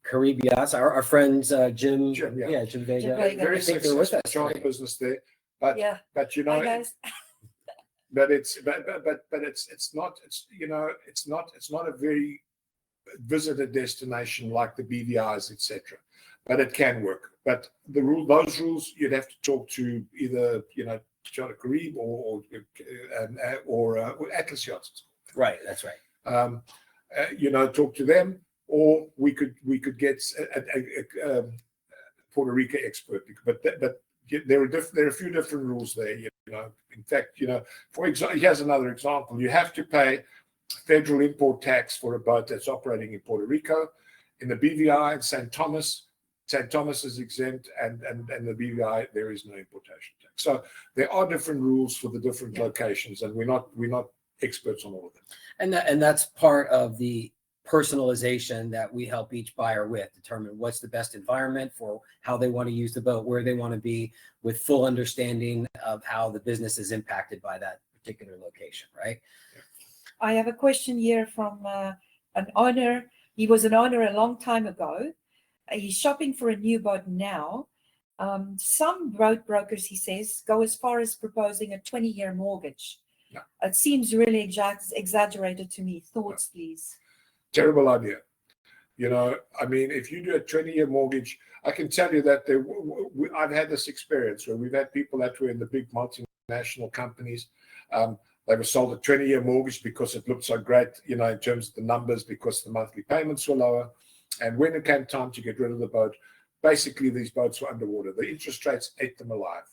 Carib Yachts, our friends, Jim, Jim, yeah, Jim Vega. Jim Vega. Very I think they're with successful us charter today. business there. But Yeah. but you Hi know, guys. but it's not, it's not a very visited destination like the BVIs, etc. But it can work. But those rules, you'd have to talk to either Charter Carib or Atlas Yachts. Right, that's right. Talk to them, or we could get a Puerto Rico expert. But there are a few different rules there. In fact, for example, here's another example. You have to pay federal import tax for a boat that's operating in Puerto Rico. In the BVI in St. Thomas is exempt, and the BVI there is no importation tax. So there are different rules for the different locations, and we're not experts on all of them. And that's part of the personalization that we help each buyer with, determine what's the best environment for how they want to use the boat, where they want to be, with full understanding of how the business is impacted by that particular location, right? I have a question here from an owner. He was an owner a long time ago. He's shopping for a new boat now. Some boat brokers, he says, go as far as proposing a 20-year mortgage. No. It seems really exaggerated to me. Thoughts, please. Terrible idea. I mean, if you do a 20-year mortgage, I can tell you that I've had this experience where we've had people that were in the big multinational companies. They were sold a 20-year mortgage because it looked so great, in terms of the numbers, because the monthly payments were lower. And when it came time to get rid of the boat, basically these boats were underwater. The interest rates ate them alive,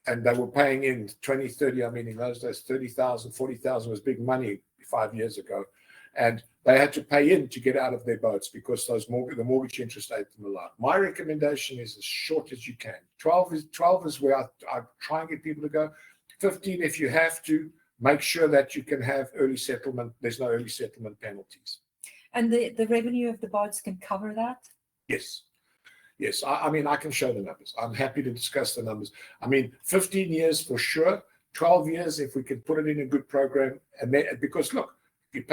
and they were paying in 20, 30, I mean, in those days, 30,000, 40,000 was big money 5 years ago. And they had to pay in to get out of their boats because the mortgage interest ate them alive. My recommendation is as short as you can. 12 is where I try and get people to go. 15, if you have to, make sure that you can have early settlement. There's no early settlement penalties. And the revenue of the boats can cover that? Yes. Yes. I mean, I can show the numbers. I'm happy to discuss the numbers. I mean, 15 years for sure. 12 years if we can put it in a good program. And then, because look, if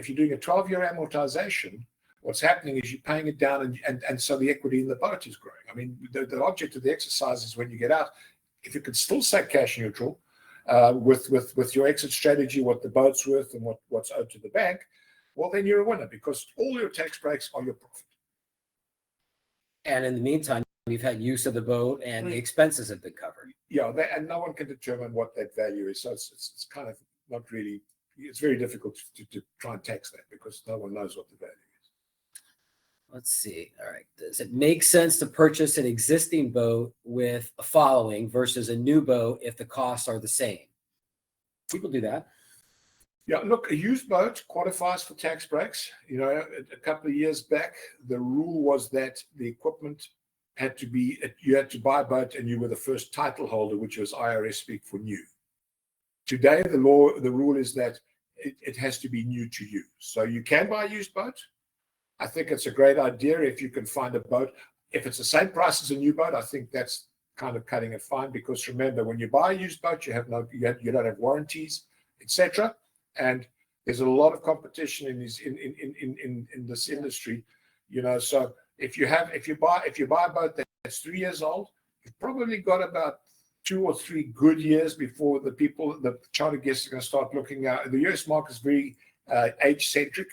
you're doing a 12-year amortization, what's happening is you're paying it down, and so the equity in the boat is growing. I mean, the object of the exercise is when you get out, if you can still stay cash neutral with your exit strategy, what the boat's worth and what's owed to the bank, well, then you're a winner because all your tax breaks are your profit. And in the meantime, you've had use of the boat and the expenses have been covered. Yeah, and no one can determine what that value is. So it's kind of not really, it's very difficult to try and tax that because no one knows what the value is. Let's see. All right. Does it make sense to purchase an existing boat with a following versus a new boat if the costs are the same? People do that. Yeah, look, a used boat qualifies for tax breaks. A couple of years back, the rule was that the equipment had to be, you had to buy a boat and you were the first title holder, which was IRS speak for new. Today, the rule is that it has to be new to you. So you can buy a used boat. I think it's a great idea if you can find a boat. If it's the same price as a new boat, I think that's kind of cutting it fine because remember, when you buy a used boat, you don't have warranties, etc. And there's a lot of competition in this industry, So if you buy a boat that's 3 years old, you've probably got about 2 or 3 good years before the charter guests are going to start looking at. The US market is very age centric.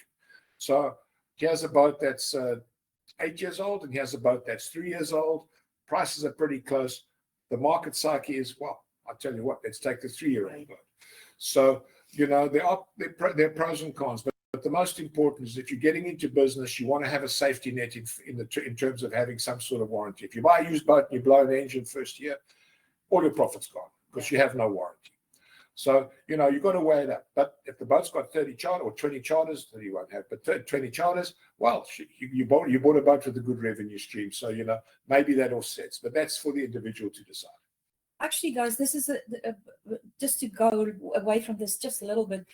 So here's a boat that's 8 years old, and here's a boat that's 3 years old. Prices are pretty close. The market psyche is, well, I'll tell you what, let's take the 3-year-old boat. So, there are pros and cons, but the most important is if you're getting into business, you want to have a safety net in terms of having some sort of warranty. If you buy a used boat and you blow an engine first year, all your profit's gone because you have no warranty. So, you've got to weigh it up. But if the boat's got 30 charters or 20 charters, that you won't have, but 20 charters, well, you bought a boat with a good revenue stream. So, maybe that offsets, but that's for the individual to decide. Actually, guys, this is just to go away from this just a little bit.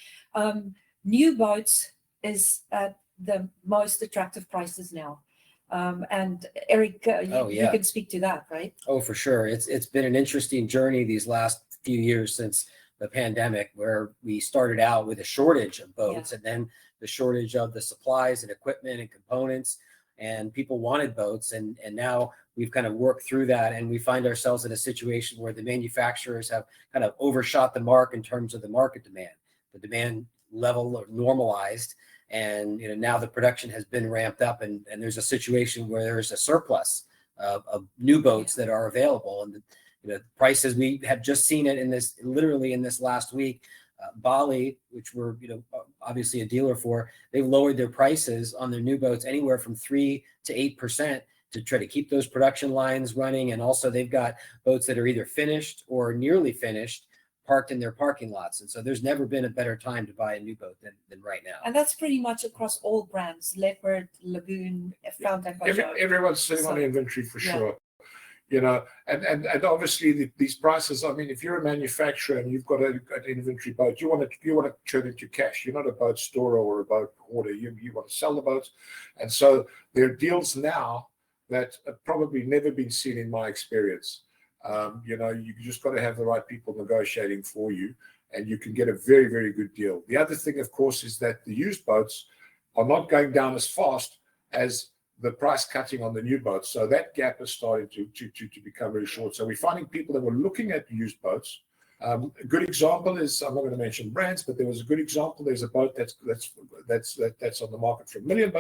New boats is at the most attractive prices now. And Eric, you can speak to that, right? Oh, for sure. It's been an interesting journey these last few years since the pandemic, where we started out with a shortage of boats and then the shortage of the supplies and equipment and components, and people wanted boats. And now we've kind of worked through that, and we find ourselves in a situation where the manufacturers have kind of overshot the mark in terms of the market demand. The demand level normalized, and now the production has been ramped up, and there's a situation where there's a surplus of new boats that are available. And the prices, we have just seen it literally in this last week. Bali, which we're obviously a dealer for, they've lowered their prices on their new boats anywhere from 3 to 8% to try to keep those production lines running. And also they've got boats that are either finished or nearly finished parked in their parking lots. And so there's never been a better time to buy a new boat than right now. And that's pretty much across all brands: Leopard, Lagoon, Fountain. Everyone's sitting on inventory for sure. And obviously these prices, I mean, if you're a manufacturer and you've got an inventory boat, you want to turn it into cash. You're not a boat storer or a boat hoarder. You want to sell the boats. And so there are deals now that have probably never been seen in my experience. You just got to have the right people negotiating for you, and you can get a very, very good deal. The other thing, of course, is that the used boats are not going down as fast as the price cutting on the new boats. So that gap is starting to become very short. So we're finding people that were looking at used boats. A good example is, I'm not going to mention brands, but there was a good example. There's a boat that's on the market for $1 million.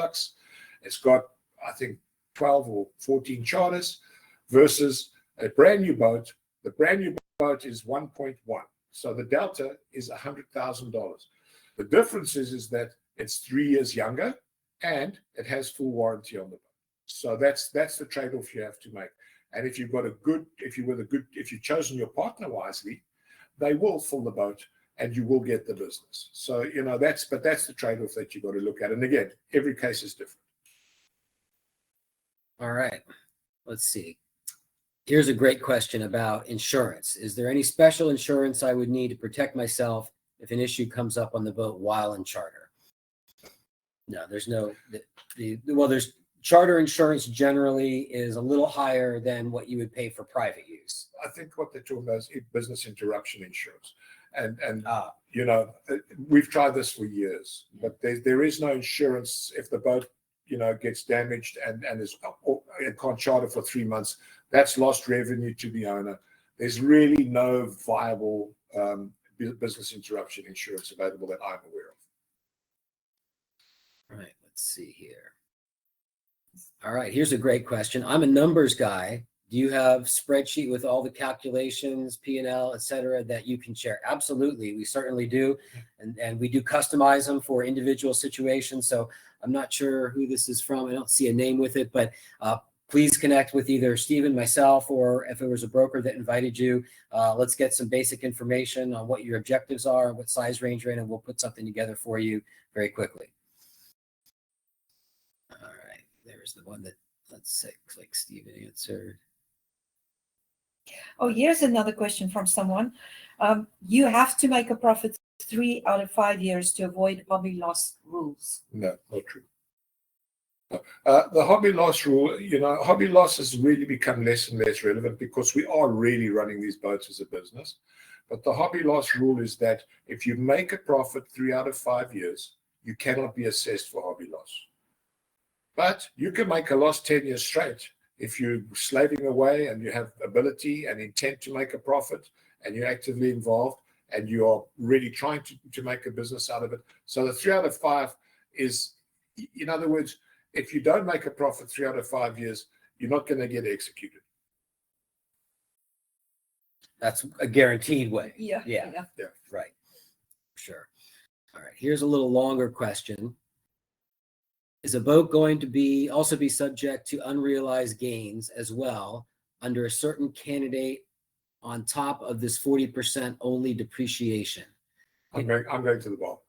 It's got, I think, 12 or 14 charters versus a brand new boat. The brand new boat is 1.1. So the delta is $100,000. The difference is that it's 3 years younger, and it has full warranty on the boat. So that's the trade-off you have to make. And if you've chosen your partner wisely, they will fill the boat and you will get the business. So that's the trade-off that you got to look at. And again, every case is different. All right, let's see. Here's a great question about insurance. Is there any special insurance I would need to protect myself if an issue comes up on the boat while in charter? No, there's no. There's charter insurance generally is a little higher than what you would pay for private use. I think what they're talking about is business interruption insurance, and we've tried this for years, but there is no insurance if the boat gets damaged and it can't charter for 3 months. That's lost revenue to the owner. There's really no viable business interruption insurance available that I'm aware of. All right, let's see here. All right, here's a great question. I'm a numbers guy. Do you have spreadsheet with all the calculations, P&L, et cetera, that you can share? Absolutely, we certainly do. And we do customize them for individual situations. So I'm not sure who this is from. I don't see a name with it, but please connect with either Stephen, myself, or if it was a broker that invited you, let's get some basic information on what your objectives are, what size range you're in, and we'll put something together for you very quickly. All right, there's the one that, let's say, looks like Stephen answered. Oh, here's another question from someone. You have to make a profit 3 out of 5 years to avoid hobby loss rules. No, not true. The hobby loss rule, hobby loss has really become less and less relevant because we are really running these boats as a business. But the hobby loss rule is that if you make a profit 3 out of 5 years, you cannot be assessed for hobby loss. But you can make a loss 10 years straight if you're slaving away and you have ability and intent to make a profit and you're actively involved and you are really trying to make a business out of it. So the 3 out of 5 is, in other words, if you don't make a profit 3 out of 5 years, you're not going to get executed. That's a guaranteed way. Yeah. Right. Sure. All right. Here's a little longer question. Is a boat going to also be subject to unrealized gains as well under a certain candidate on top of this 40% only depreciation? I'm going to the ball.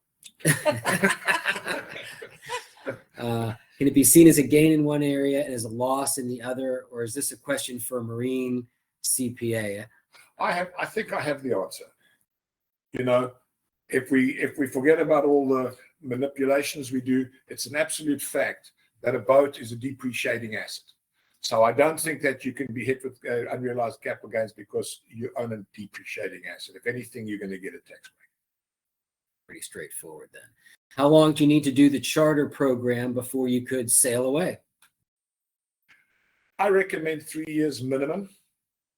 Can it be seen as a gain in one area and as a loss in the other, or is this a question for a marine CPA? I think I have the answer. If we forget about all the manipulations we do, it's an absolute fact that a boat is a depreciating asset. So I don't think that you can be hit with unrealized capital gains because you own a depreciating asset. If anything, you're going to get a tax break. Pretty straightforward then. How long do you need to do the charter program before you could sail away? I recommend 3 years minimum,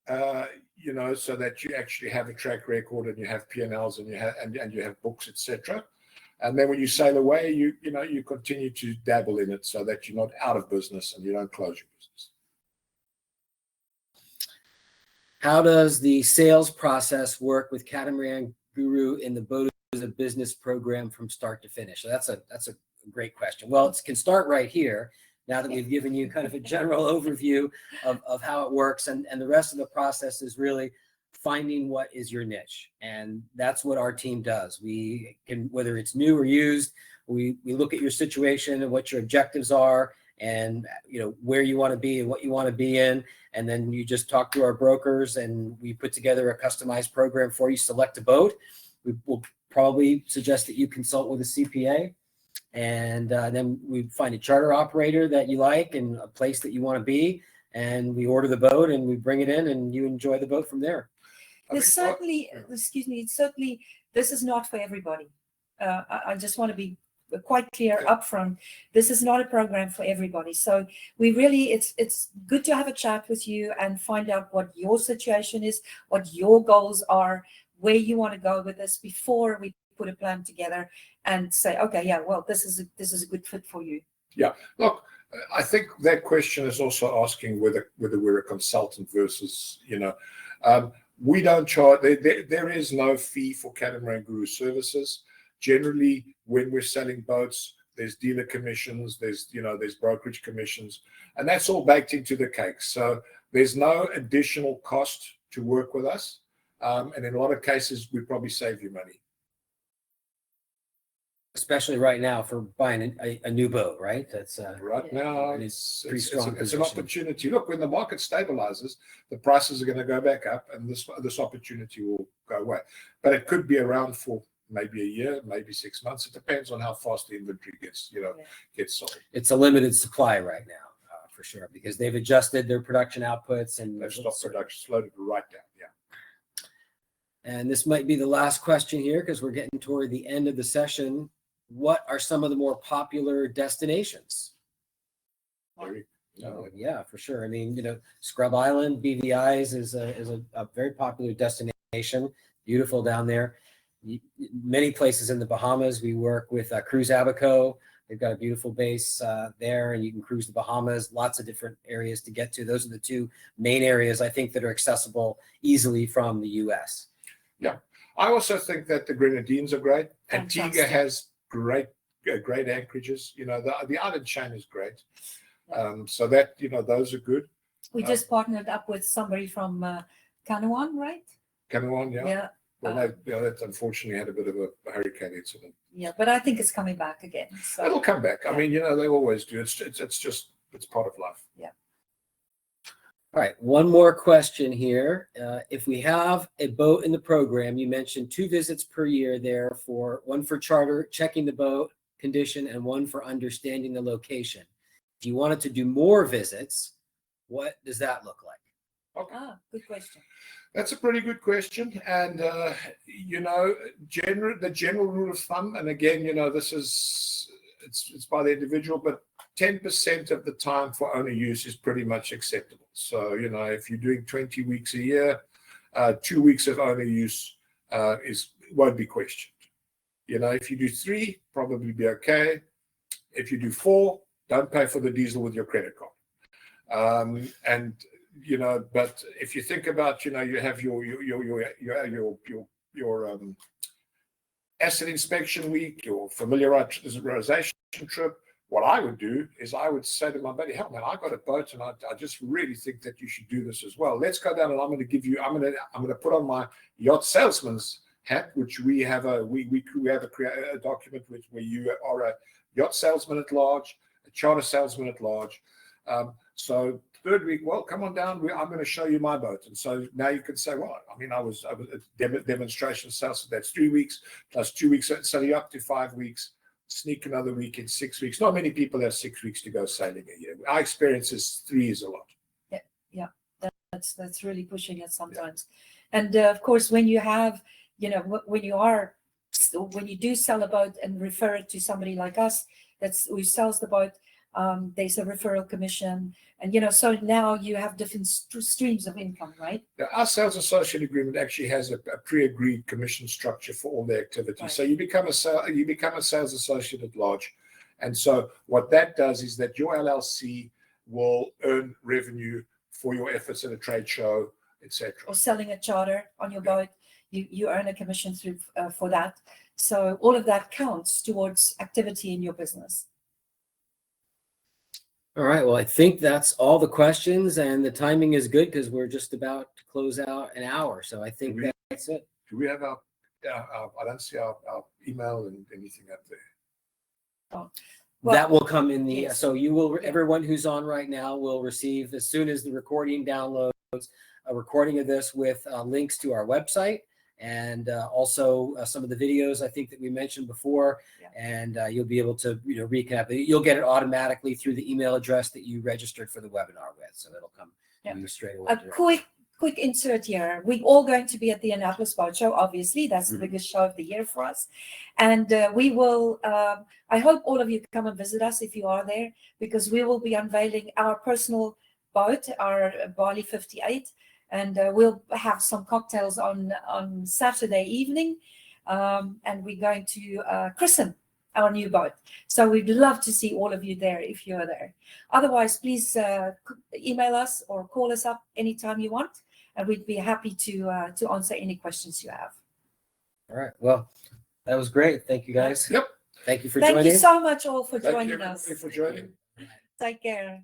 so that you actually have a track record and you have P&Ls and you have books, etc. And then when you sail away, you continue to dabble in it so that you're not out of business and you don't close your business. How does the sales process work with Catamaran Guru in the Boat as a Business program from start to finish? So that's a great question. Well, it can start right here. Now that we've given you kind of a general overview of how it works, and the rest of the process is really finding what is your niche. And that's what our team does. We can, whether it's new or used, we look at your situation and what your objectives are and where you want to be and what you want to be in. And then you just talk to our brokers and we put together a customized program for you. Select a boat. We will probably suggest that you consult with a CPA. And then we find a charter operator that you like and a place that you want to be. And we order the boat and we bring it in and you enjoy the boat from there. There's certainly, this is not for everybody. I just want to be quite clear upfront. This is not a program for everybody. So we really, it's good to have a chat with you and find out what your situation is, what your goals are, where you want to go with this before we put a plan together and say, okay, yeah, well, this is a good fit for you. Yeah, look, I think that question is also asking whether we're a consultant versus, we don't charge. There is no fee for Catamaran Guru services. Generally, when we're selling boats, there's dealer commissions, there's brokerage commissions, and that's all baked into the cake. So there's no additional cost to work with us, and in a lot of cases, we probably save you money. Especially right now for buying a new boat, right? That's right now it's an opportunity. Look, when the market stabilizes, the prices are going to go back up, and this opportunity will go away. But it could be around for maybe a year, maybe 6 months. It depends on how fast the inventory gets sold. It's a limited supply right now, for sure, because they've adjusted their production outputs and they've stopped production, slowed it right down. Yeah. And this might be the last question here because we're getting toward the end of the session. What are some of the more popular destinations? Yeah, for sure. I mean, Scrub Island, BVI's is a very popular destination. Beautiful down there. Many places in the Bahamas. We work with Cruise Abaco. They've got a beautiful base there, and you can cruise the Bahamas. Lots of different areas to get to. Those are the two main areas I think that are accessible easily from the U.S. Yeah, I also think that the Grenadines are great. Antigua has great anchorages. The island chain is great. So that those are good. We just partnered up with somebody from Canouan, right? Canouan, yeah. Yeah. Well, that unfortunately had a bit of a hurricane incident. Yeah, but I think it's coming back again. So it'll come back. I mean, they always do. It's part of life. Yeah. All right, one more question here. If we have a boat in the program, you mentioned 2 visits per year there, for one for charter, checking the boat condition, and one for understanding the location. If you wanted to do more visits, what does that look like? Okay. Good question. That's a pretty good question. And, the general rule of thumb, and again, it's by the individual, but 10% of the time for owner use is pretty much acceptable. So, if you're doing 20 weeks a year, 2 weeks of owner use won't be questioned. If you do 3, probably be okay. If you do 4, don't pay for the diesel with your credit card. But if you think about, you have your asset inspection week, your familiarization trip. What I would do is I would say to my buddy, "Hell, man, I got a boat, and I just really think that you should do this as well. Let's go down, and I'm going to put on my yacht salesman's hat, which we have a document where you are a yacht salesman at large, a charter salesman at large. So 3rd week, well, come on down. I'm going to show you my boat." And so now you can say, well, I mean, I was a demonstration sales. So that's 3 weeks plus 2 weeks. So you're up to 5 weeks. Sneak another week in 6 weeks. Not many people have 6 weeks to go sailing a year. Our experience is 3 is a lot. Yeah. That's really pushing it sometimes. Yeah. And of course, when you have, when you are when you do sell a boat and refer it to somebody like us who sells the boat, there's a referral commission, and so now you have different streams of income, right? Now, our sales associate agreement actually has a pre-agreed commission structure for all the activities. Right. So you become a sales associate at large, and so what that does is that your LLC will earn revenue for your efforts at a trade show, etc. Or selling a charter on your boat, you earn a commission through for that. So all of that counts towards activity in your business. All right. Well, I think that's all the questions, and the timing is good because we're just about to close out an hour. So I think that's it. Do we have our I don't see our email and anything up there. Well, that will come in the, yes. so you will, everyone who's on right now will receive, as soon as the recording downloads, a recording of this with links to our website, and also some of the videos I think that we mentioned before, and you'll be able to recap it. You'll get it automatically through the email address that you registered for the webinar with, so it'll come to you straight away. A quick insert here. We're all going to be at the Annapolis Boat Show, obviously. That's the biggest show of the year for us. And we will, I hope all of you come and visit us if you are there, because we will be unveiling our personal boat, our Bali 58. And we'll have some cocktails on Saturday evening. And we're going to christen our new boat. So we'd love to see all of you there if you're there. Otherwise, please email us or call us up anytime you want. And we'd be happy to answer any questions you have. All right. Well, that was great. Thank you, guys. Yep. Thank you for joining. Thank you so much all for Thank joining you us. for joining. Take care.